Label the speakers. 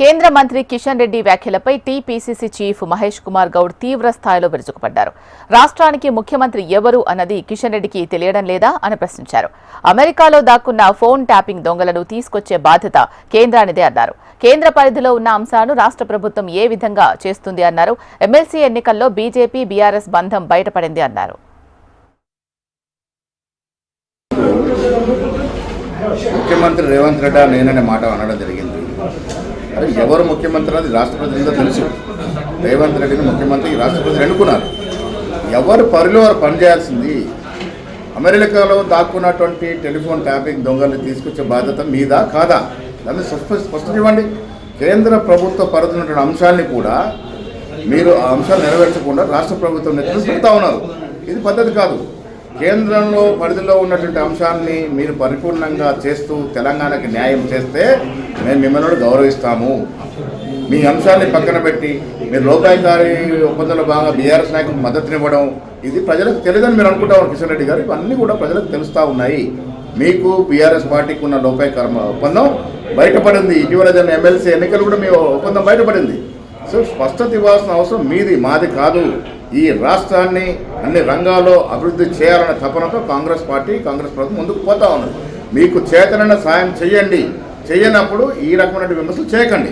Speaker 1: కేంద్ర మంత్రి కిషన్ రెడ్డి వ్యాఖ్యలపై టీపీసీసీ చీఫ్ మహేష్ కుమార్ గౌడ్ తీవ్ర స్థాయిలో విరుచుకుపడ్డారు. రాష్ట్రానికి ముఖ్యమంత్రి ఎవరు అన్నది కిషన్ రెడ్డికి తెలియడం లేదా అని ప్రశ్నించారు. అమెరికాలో దాక్కున్న ఫోన్ ట్యాపింగ్ దొంగలను తీసుకొచ్చే బాధ్యత కేంద్రానిదే అన్నారు. కేంద్ర పరిధిలో ఉన్న అంశాలను రాష్ట్ర ప్రభుత్వం ఏ విధంగా చేస్తుంది అన్నారు. ఎమ్మెల్సీ ఎన్నికల్లో బీజేపీ బీఆర్ఎస్ బంధం బయటపడింది అన్నారు.
Speaker 2: ముఖ్యమంత్రి రేవంత్ రెడ్డి నేననే మాట అనడం జరిగింది. అరే ఎవరు ముఖ్యమంత్రి అది రాష్ట్ర ప్రజలందరూ తెలుసు. రేవంత్ రెడ్డిని ముఖ్యమంత్రి రాష్ట్ర ప్రజలు ఎన్నుకున్నారు. ఎవరు పరిలో వారు పనిచేయాల్సింది. అమెరికాలో దాక్కున్నటువంటి టెలిఫోన్ ట్యాపింగ్ దొంగల్ని తీసుకొచ్చే బాధ్యత మీదా కాదా దాన్ని స్పష్టం ఇవ్వండి. కేంద్ర ప్రభుత్వ పరిధిలో ఉన్నటువంటి అంశాలని కూడా మీరు ఆ అంశాలు నెరవేర్చకుండా రాష్ట్ర ప్రభుత్వం నెత్తులు పెడతా ఉన్నారు. ఇది పద్ధతి కాదు. కేంద్రంలో పరిధిలో ఉన్నటువంటి అంశాన్ని మీరు పరిపూర్ణంగా చేస్తూ తెలంగాణకి న్యాయం చేస్తే మేము మిమ్మల్ని గౌరవిస్తాము. మీ అంశాన్ని పక్కన పెట్టి మీరు లోపాయికారి ఒప్పందంలో భాగంగా బీఆర్ఎస్ నాయకులకు మద్దతునివ్వడం ఇది ప్రజలకు తెలియదని మీరు అనుకుంటా ఉన్నారు. కిషన్ రెడ్డి గారు ఇవన్నీ కూడా ప్రజలకు తెలుస్తూ ఉన్నాయి. మీకు బీఆర్ఎస్ పార్టీకి ఉన్న లోపాయికార ఒప్పందం బయటపడింది. ఇటీవల జరిగిన ఎమ్మెల్సీ ఎన్నికలు కూడా మీ ఒప్పందం బయటపడింది. సో స్పష్టత ఇవ్వాల్సిన అవసరం మీది, మాది కాదు. ఈ రాష్ట్రాన్ని అన్ని రంగాల్లో అభివృద్ధి చేయాలన్న తపనతో కాంగ్రెస్ పార్టీ, కాంగ్రెస్ ప్రభుత్వం ముందుకు పోతా ఉన్నది. మీకు చేతనైన సాయం చేయండి. చేయనప్పుడు ఈ రకమైన విమర్శలు చేయకండి.